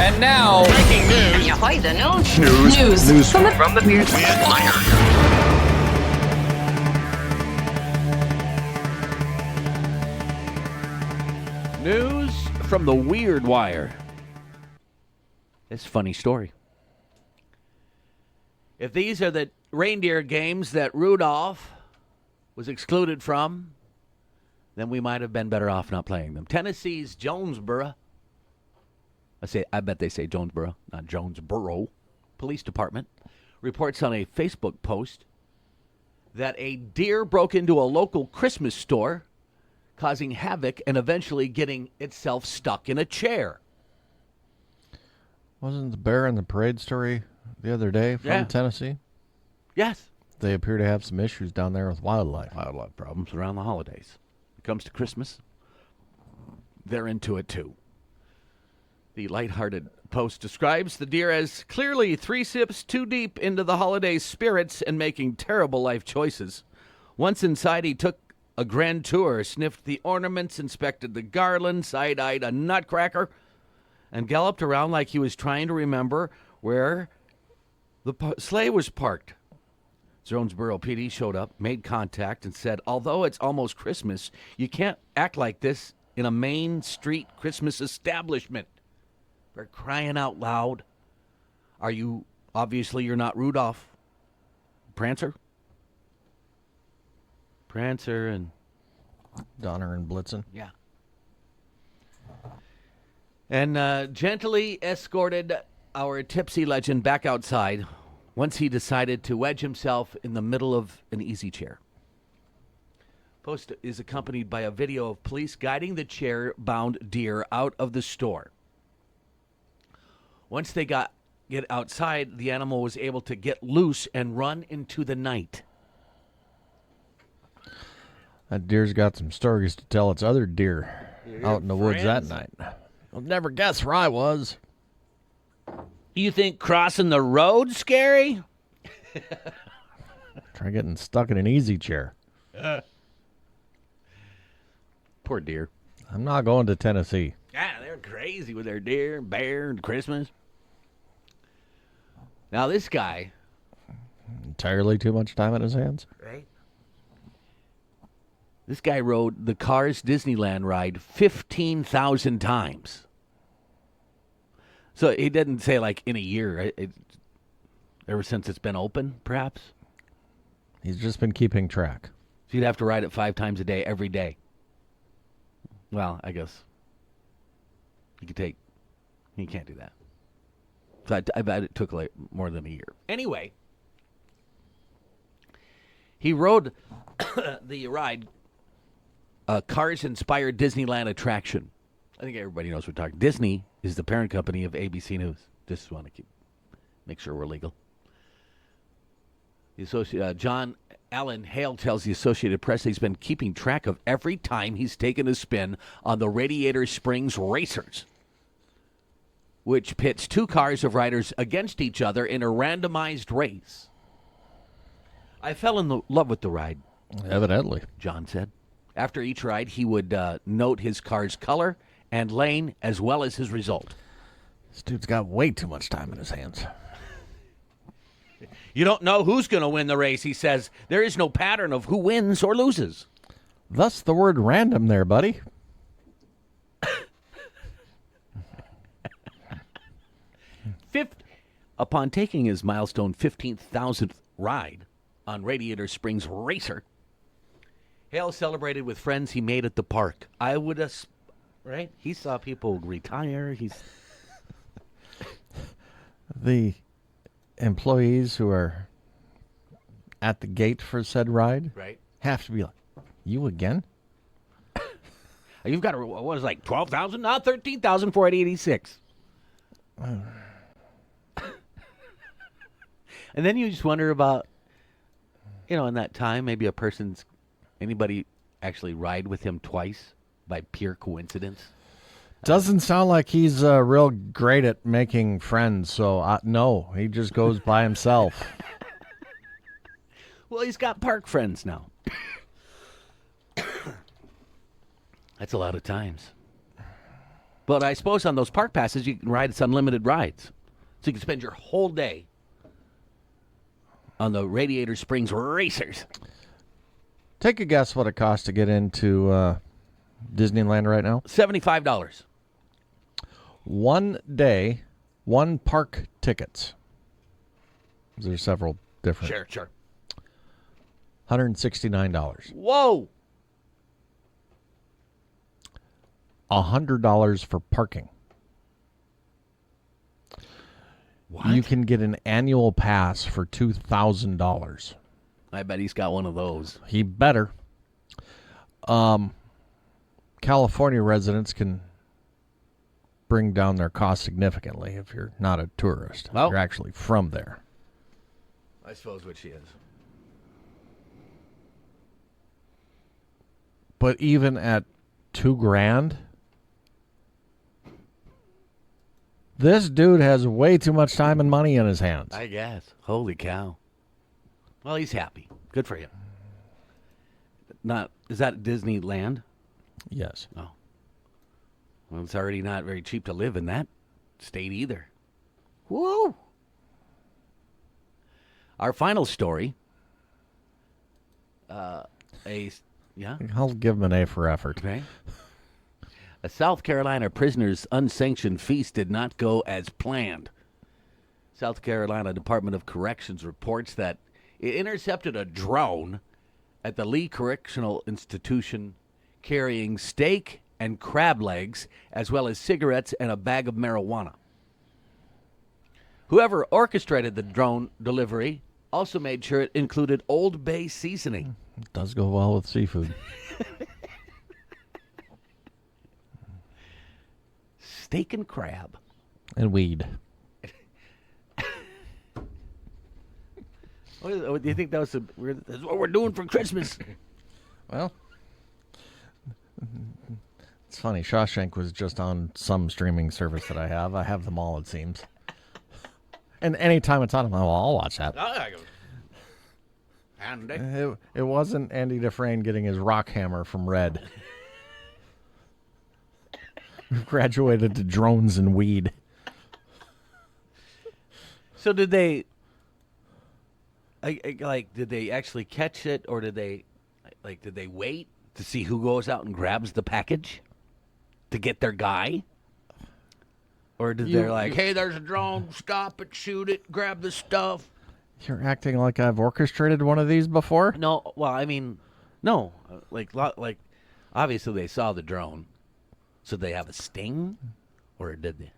And now, breaking news. Ahoy, the news. News From the Weird Wire. news from the Weird Wire. It's a funny story. If these are the reindeer games that Rudolph was excluded from, then we might have been better off not playing them. Tennessee's Jonesboro, I bet they say Jonesboro, not Jonesboro, Police Department reports on a Facebook post that a deer broke into a local Christmas store, causing havoc and eventually getting itself stuck in a chair. Wasn't the bear in the parade story the other day from Tennessee? Yes. They appear to have some issues down there with wildlife. Wildlife problems around the holidays. When it comes to Christmas, they're into it too. The lighthearted post describes the deer as clearly 3 sips too deep into the holiday spirits and making terrible life choices. Once inside, he took a grand tour, sniffed the ornaments, inspected the garland, side-eyed a nutcracker, and galloped around like he was trying to remember where the sleigh was parked. Jonesboro PD showed up, made contact, and said, although it's almost Christmas, you can't act like this in a Main Street Christmas establishment. For crying out loud. Obviously you're not Rudolph. Prancer and Donner and Blitzen. Yeah. And gently escorted our tipsy legend back outside once he decided to wedge himself in the middle of an easy chair. Post is accompanied by a video of police guiding the chair-bound deer out of the store. Once they get outside, the animal was able to get loose and run into the night. That deer's got some stories to tell its other deer out in the woods that night. You'll never guess where I was. You think crossing the road scary? Try getting stuck in an easy chair. Poor deer. I'm not going to Tennessee. Yeah, they're crazy with their deer and bear and Christmas. Now this guy. Entirely too much time on his hands. Right. This guy rode the Cars Disneyland ride 15,000 times. So he didn't say like in a year. Ever since it's been open, perhaps? He's just been keeping track. So you'd have to ride it 5 times a day, every day. Well, I guess you can't do that. So I bet it took like more than a year. Anyway, he rode the ride, Cars-inspired Disneyland attraction. I think everybody knows what we're talking. Disney is the parent company of ABC News. Just want to make sure we're legal. The John Allen Hale tells the Associated Press he's been keeping track of every time he's taken a spin on the Radiator Springs Racers, which pits 2 cars of riders against each other in a randomized race. I fell in love with the ride. Evidently. John said. After each ride, he would note his car's color and lane as well as his result. This dude's got way too much time in his hands. You don't know who's going to win the race, he says. There is no pattern of who wins or loses. Thus the word random there, buddy. Upon taking his milestone 15,000th ride on Radiator Springs Racer, Hale celebrated with friends he made at the park. I would have, right? He saw people retire. The employees who are at the gate for said ride have to be like, you again? You've got, what was it, like 12,000? No, 13,486. And then you just wonder about, in that time, maybe anybody actually ride with him twice by pure coincidence. Doesn't sound like he's real great at making friends, so no, he just goes by himself. Well, he's got park friends now. That's a lot of times. But I suppose on those park passes, you can ride it's unlimited rides. So you can spend your whole day on the Radiator Springs Racers. Take a guess what it costs to get into Disneyland right now. $75. 1 day, 1 park tickets. There's several different. Sure. $169. Whoa! $100 for parking. What? You can get an annual pass for $2,000. I bet he's got one of those. He better. California residents can bring down their costs significantly if you're not a tourist. Well, you're actually from there. I suppose what she is. But even at $2,000, this dude has way too much time and money in his hands. I guess. Holy cow. Well, he's happy. Good for him. Is that Disneyland? Yes. Oh. Well, it's already not very cheap to live in that state either. Woo! Our final story. Yeah? I'll give him an A for effort. Okay. A South Carolina prisoner's unsanctioned feast did not go as planned. South Carolina Department of Corrections reports that it intercepted a drone at the Lee Correctional Institution carrying steak and crab legs, as well as cigarettes and a bag of marijuana. Whoever orchestrated the drone delivery also made sure it included Old Bay seasoning. It does go well with seafood. Steak and crab. And weed. What do you think that was? That's what we're doing for Christmas. Well, it's funny. Shawshank was just on some streaming service that I have. I have them all, it seems. And anytime it's on, I'm like, well, I'll watch that. Andy. It wasn't Andy Dufresne getting his rock hammer from Red. We've graduated to drones and weed. So did they, did they actually catch it, or did they wait to see who goes out and grabs the package to get their guy? Or did they like, hey, there's a drone, stop it, shoot it, grab the stuff? You're acting like I've orchestrated one of these before? No, well, I mean, no. Like obviously they saw the drone. So they have a sting? Or did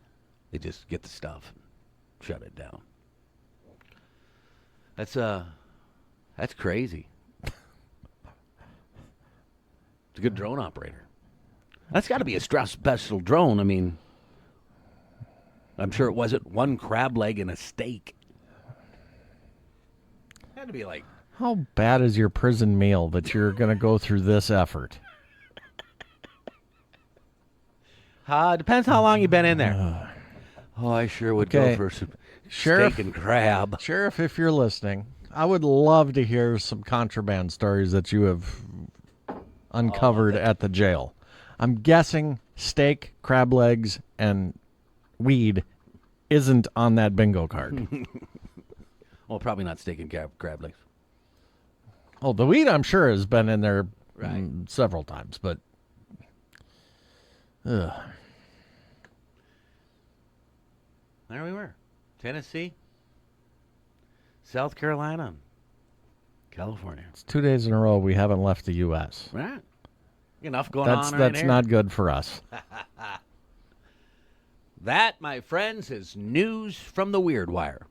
they just get the stuff and shut it down? That's crazy. It's a good drone operator. That's got to be a special drone. I mean, I'm sure it wasn't one crab leg and a steak. It had to be like... How bad is your prison meal that you're going to go through this effort? Depends how long you've been in there. I sure would go for some steak and crab. Sheriff, if you're listening, I would love to hear some contraband stories that you have uncovered at the jail. I'm guessing steak, crab legs, and weed isn't on that bingo card. Well, probably not steak and crab legs. Oh, the weed, I'm sure, has been in there several times, but... Ugh. There we were. Tennessee, South Carolina, California. It's 2 days in a row we haven't left the U.S. Right. Enough going on right That's here. not good for us. That, my friends, is news from the Weird Wire.